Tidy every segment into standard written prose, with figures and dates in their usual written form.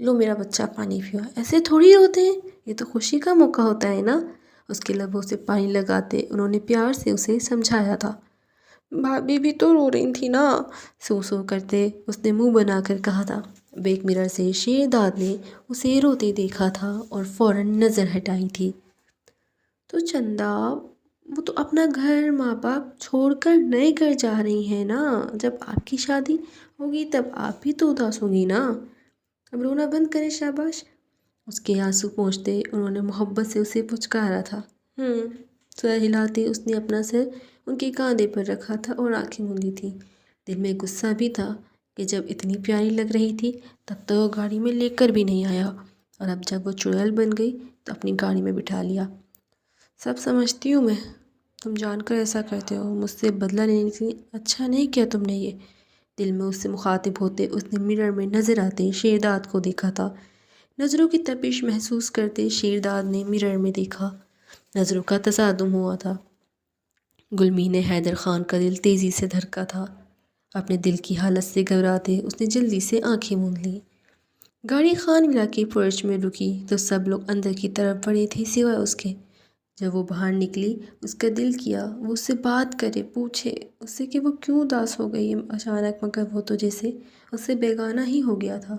لو میرا بچہ پانی پیو، ایسے تھوڑی ہوتے ہیں، یہ تو خوشی کا موقع ہوتا ہے نا۔ اس کے لبوں سے پانی لگاتے انہوں نے پیار سے اسے سمجھایا تھا۔ بھابھی بھی تو رو رہی تھی نا، سو سو کرتے اس نے منہ بنا کر کہا تھا۔ بیک مرر سے شیرداد نے اسے روتے دیکھا تھا اور فوراً نظر ہٹائی تھی۔ تو چندا، وہ تو اپنا گھر ماں باپ چھوڑ کر نئے گھر جا رہی ہیں نا، جب آپ کی شادی ہوگی تب آپ بھی تو اداس ہوگی نا۔ اب رونا بند کرے، شاباش۔ اس کے آنسو پہنچتے انہوں نے محبت سے اسے پچکارا تھا۔ سر ہلاتے اس نے اپنا سر ان کے کاندھے پر رکھا تھا اور آنکھیں موندی تھیں۔ دل میں غصہ بھی تھا کہ جب اتنی پیاری لگ رہی تھی تب تو وہ گاڑی میں لے کر بھی نہیں آیا، اور اب جب وہ چڑیل بن گئی تو اپنی گاڑی میں بٹھا لیا۔ سب سمجھتی ہوں میں، تم جان کر ایسا کرتے ہو، مجھ سے بدلہ لینے کے لیے اچھا نہیں کیا تم نے یہ۔ دل میں اس سے مخاطب ہوتے اس نے مرر میں نظر آتے شیرداد کو دیکھا تھا۔ نظروں کی تپش محسوس کرتے شیرداد نے مرر میں دیکھا، نظروں کا تصادم ہوا تھا۔ گلمین حیدر خان کا دل تیزی سے دھڑکا تھا۔ اپنے دل کی حالت سے گھبراتے اس نے جلدی سے آنکھیں موند لیں۔ گاڑی خان ولا کے پورچ میں رکی تو سب لوگ اندر کی طرف بڑھے تھے سوائے اس کے۔ جب وہ باہر نکلی اس کا دل کیا وہ اس سے بات کرے، پوچھے اس سے کہ وہ کیوں اداس ہو گئی اچانک، مگر وہ تو جیسے اس سے بیگانہ ہی ہو گیا تھا۔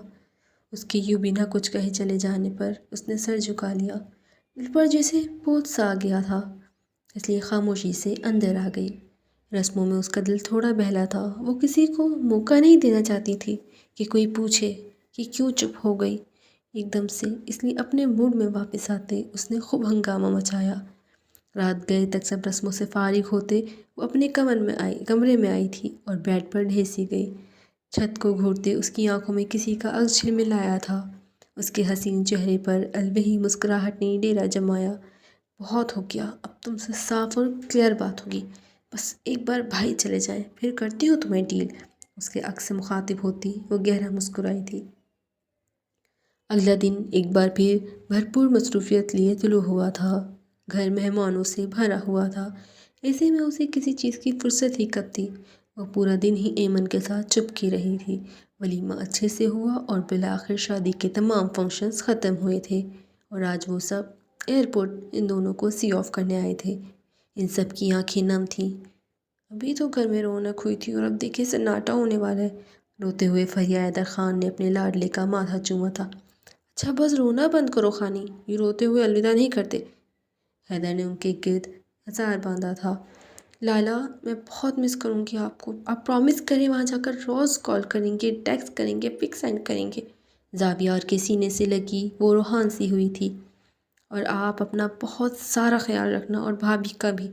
اس کے یوں بنا کچھ کہے چلے جانے پر اس نے سر جھکا لیا، دل پر جیسے بوجھ سا آ گیا تھا، اس لیے خاموشی سے اندر آ گئی۔ رسموں میں اس کا دل تھوڑا بہلا تھا، وہ کسی کو موقع نہیں دینا چاہتی تھی کہ کوئی پوچھے کہ کیوں چپ ہو گئی ایک دم سے، اس لیے اپنے موڈ میں واپس آتے اس نے خوب ہنگامہ مچایا۔ رات گئے تک سب رسموں سے فارغ ہوتے وہ اپنے کمرے میں آئی تھی اور بیڈ پر ڈھیسی گئی۔ چھت کو گھورتے اس کی آنکھوں میں کسی کا عکس جھلملایا تھا۔ اس کے حسین چہرے پر البہی مسکراہٹ نے ڈیرا جمایا۔ بہت ہو گیا، اب تم سے صاف اور کلیئر بات ہوگی، بس ایک بار بھائی چلے جائیں پھر کرتی ہوں تمہیں ڈیل۔ اس کے عکس سے مخاطب ہوتی وہ گہرا مسکرائی تھی۔ اگلا دن ایک بار پھر بھرپور مصروفیت لیے طلوع ہوا تھا۔ گھر مہمانوں سے بھرا ہوا تھا، ایسے میں اسے کسی چیز کی فرصت ہی کب تھی۔ وہ پورا دن ہی ایمن کے ساتھ چپکی رہی تھی۔ ولیمہ اچھے سے ہوا اور بالآخر شادی کے تمام فنکشنز ختم ہوئے تھے، اور آج وہ سب ایئرپورٹ ان دونوں کو سی آف کرنے آئے تھے۔ ان سب کی آنکھیں نم تھیں۔ ابھی تو گھر میں رونق ہوئی تھی اور اب دیکھے سناٹا ہونے والا ہے۔ روتے ہوئے فریہ حیدر خان نے اپنے لاڈلے کا ماتھا چوما تھا۔ اچھا بس رونا بند کرو خانی، یہ روتے ہوئے الوداع نہیں کرتے۔ حیدر نے ان کے گرد ہزار باندھا تھا۔ لالا، میں بہت مس کروں گی آپ کو، آپ پرومس کریں وہاں جا کر روز کال کریں گے، ٹیکسٹ کریں گے، پک سینڈ کریں گے۔ زابیار کے سینے سے لگی وہ روحان سی ہوئی تھی۔ اور آپ اپنا بہت سارا خیال رکھنا، اور بھابھی کا بھی،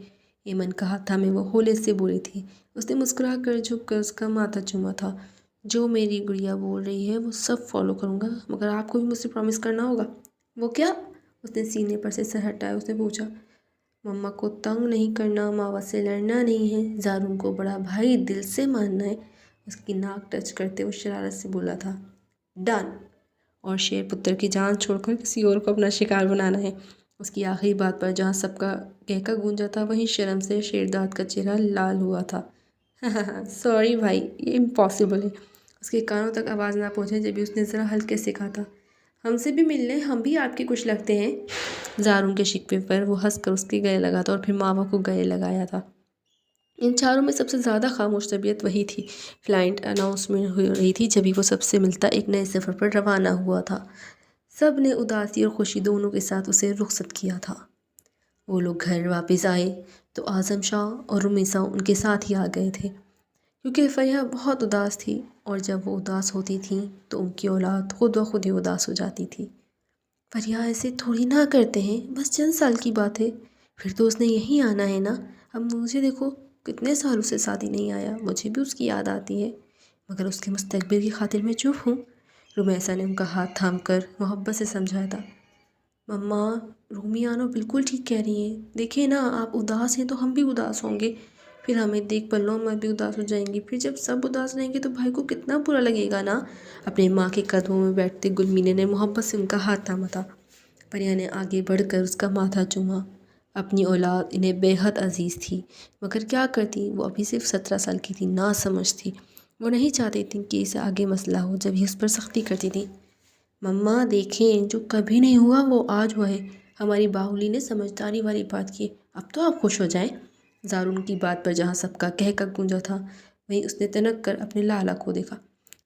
ایمن کا ہاتھ تھامے وہ ہولے سے بولی تھی۔ اس نے مسکرا کر جھک کر اس کا ماتھا چوما تھا۔ جو میری گڑیا بول رہی ہے وہ سب فالو کروں گا، مگر آپ کو بھی مجھ سے پرومس کرنا ہوگا۔ وہ کیا؟ اس نے سینے پر سے سر ہٹایا، اس نے پوچھا۔ مما کو تنگ نہیں کرنا، ماوا سے لڑنا نہیں ہے، زارون کو بڑا بھائی دل سے ماننا ہے۔ اس کی ناک ٹچ کرتے وہ شرارت سے بولا تھا۔ ڈن۔ اور شیر پتر کی جان چھوڑ کر کسی اور کو اپنا شکار بنانا ہے۔ اس کی آخری بات پر جہاں سب کا کہکا گونجا تھا وہیں شرم سے شیرداد کا چہرہ لال ہوا تھا۔ سوری بھائی، یہ امپاسبل ہے۔ اس کے کانوں تک آواز نہ پہنچے جبھی اس نے ذرا ہلکے سے کہا تھا، ہم سے بھی مل لیں، ہم بھی آپ کے کچھ لگتے ہیں۔ زارون کے شکوے پر وہ ہنس کر اس کے گلے لگا تھا اور پھر ماوا کو گلے لگایا تھا۔ ان چاروں میں سب سے زیادہ خاموش طبیعت وہی تھی۔ فلائٹ اناؤنسمنٹ ہو رہی تھی جبھی وہ سب سے ملتا ایک نئے سفر پر روانہ ہوا تھا۔ سب نے اداسی اور خوشی دونوں کے ساتھ اسے رخصت کیا تھا۔ وہ لوگ گھر واپس آئے تو اعظم شاہ اور رمیسا ان کے ساتھ ہی آ گئے تھے، کیونکہ فریہ بہت اداس تھی، اور جب وہ اداس ہوتی تھیں تو ان کی اولاد خود بخود ہی اداس ہو جاتی تھی۔ فریہ ایسے تھوڑی نہ کرتے ہیں، بس چند سال کی بات ہے، پھر تو اس نے یہیں آنا ہے نا۔ اب مجھے دیکھو، کتنے سالوں سے شادی نہیں آیا، مجھے بھی اس کی یاد آتی ہے، مگر اس کے مستقبل کی خاطر میں چپ ہوں۔ رمیسا نے ان کا ہاتھ تھام کر محبت سے سمجھایا تھا۔ مما، رومیانو بالکل ٹھیک کہہ رہی ہیں، دیکھیں نا، آپ اداس ہیں تو ہم بھی اداس ہوں گے، پھر ہمیں دیکھ پلوں میں بھی اداس ہو جائیں گی، پھر جب سب اداس رہیں گے تو بھائی کو کتنا برا لگے گا نا۔ اپنے ماں کے قدموں میں بیٹھتے گلمینے نے محبت سے ان کا ہاتھ تھاما تھا۔ فریہ نے آگے بڑھ کر اس کا ماتھا چوما۔ اپنی اولاد انہیں بے حد عزیز تھی، مگر کیا کرتی، وہ ابھی صرف 17 سال کی تھی، ناسمجھ تھی۔ وہ نہیں چاہتی تھی کہ اسے آگے مسئلہ ہو، جب ہی اس پر سختی کرتی تھی۔ مما دیکھیں، جو کبھی نہیں ہوا وہ آج ہوا ہے۔ ہماری باہلی نے سمجھداری والی بات کی۔ اب تو آپ خوش ہو جائیں۔ زارون کی بات پر جہاں سب کا کہہ گونجا تھا، وہیں اس نے تنک کر اپنے لالا کو دیکھا۔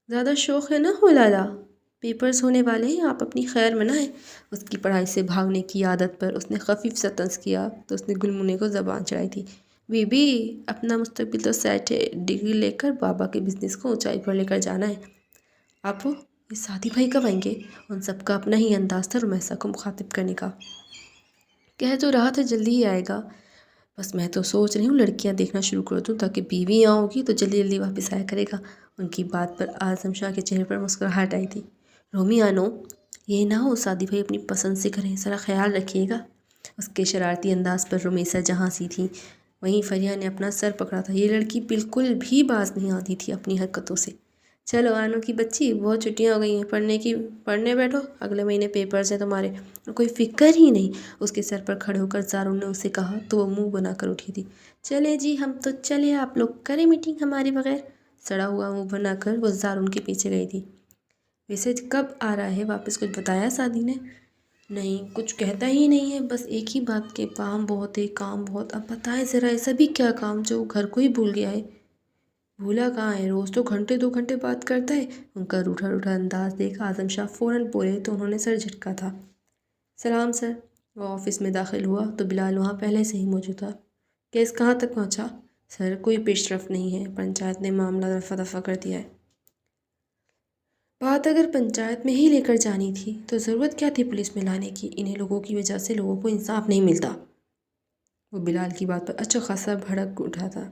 زیادہ شوق ہے نہ ہو لالا، پیپرز ہونے والے ہیں، آپ اپنی خیر منائیں۔ اس کی پڑھائی سے بھاگنے کی عادت پر اس نے خفیف سا طنز کیا تو اس نے گلمنے کو زبان چڑھائی تھی۔ بی بی، اپنا مستقبل تو سیٹ ہے، ڈگری لے کر بابا کے بزنس کو اونچائی پر لے کر جانا ہے۔ آپ یہ سعدی بھائی کب آئیں گے؟ ان سب کا اپنا ہی انداز تھا رمیسا کو مخاطب کرنے کا۔ کہہ تو رہا تھا جلدی ہی آئے گا، بس میں تو سوچ رہی ہوں لڑکیاں دیکھنا شروع کر دوں تاکہ بیوی ہوگی تو جلدی جلدی واپس آیا کرے گا۔ ان کی بات پر اعظم شاہ کے چہرے پر مسکراہٹ آئی تھی۔ رومی آنو، یہ نہ ہو سعدی بھائی اپنی پسند سے کریں، ذرا خیال رکھیے گا۔ اس کے شرارتی انداز پر رمیسا جہاں سی تھی وہیں فریہ نے اپنا سر پکڑا تھا۔ یہ لڑکی بالکل بھی باز نہیں آتی تھی اپنی حرکتوں سے۔ چلو آنو کی بچی، بہت چھٹیاں ہو گئی ہیں، پڑھنے بیٹھو، اگلے مہینے پیپرز ہیں تمہارے، اور کوئی فکر ہی نہیں۔ اس کے سر پر کھڑے ہو کر زارون نے اسے کہا تو وہ منہ بنا کر اٹھی تھی۔ چلے جی ہم تو چلے، آپ لوگ کریں میٹنگ ہمارے بغیر۔ سڑا ہوا منہ بنا کر وہ زارون کے پیچھے گئی تھی۔ ویسے کب آ رہا ہے واپس، کچھ بتایا سعدی نے؟ نہیں، کچھ کہتا ہی نہیں ہے، بس ایک ہی بات کے کام بہت ہے، کام بہت۔ اب بتائیں ذرا ایسا بھی کیا کام جو گھر کو ہی بھول گیا ہے؟ بھولا کہاں ہے، روز تو گھنٹے 2 گھنٹے بات کرتا ہے۔ ان کا روٹھا روٹھا انداز دیکھ اعظم شاہ فوراً بولے تو انہوں نے سر جھٹکا تھا۔ سلام سر۔ وہ آفس میں داخل ہوا تو بلال وہاں پہلے سے ہی موجود تھا۔ کیس کہاں تک پہنچا؟ سر کوئی پیش رفت نہیں ہے، پنچایت نے معاملہ رفع دفع کر دیا ہے۔ بات اگر پنچایت میں ہی لے کر جانی تھی تو ضرورت کیا تھی پولیس میں لانے کی؟ انہیں لوگوں کی وجہ سے لوگوں کو انصاف نہیں ملتا۔ وہ بلال کی بات پر اچھا خاصا بھڑک اٹھا تھا۔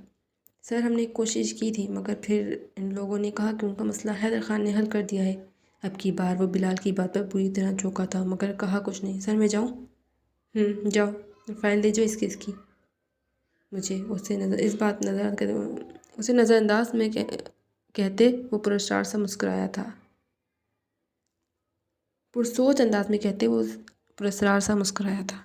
سر ہم نے کوشش کی تھی مگر پھر ان لوگوں نے کہا کہ ان کا مسئلہ حیدر خان نے حل کر دیا ہے۔ اب کی بار وہ بلال کی بات پر بری طرح چونکا تھا مگر کہا کچھ نہیں۔ سر میں جاؤں؟ جاؤ، فائل دے جو اس کیس کی مجھے۔ اسے نظر انداز میں کہتے وہ پرسرار سا مسکرایا تھا۔ پرسوچ انداز میں کہتے وہ پرسرار سا مسکرایا تھا۔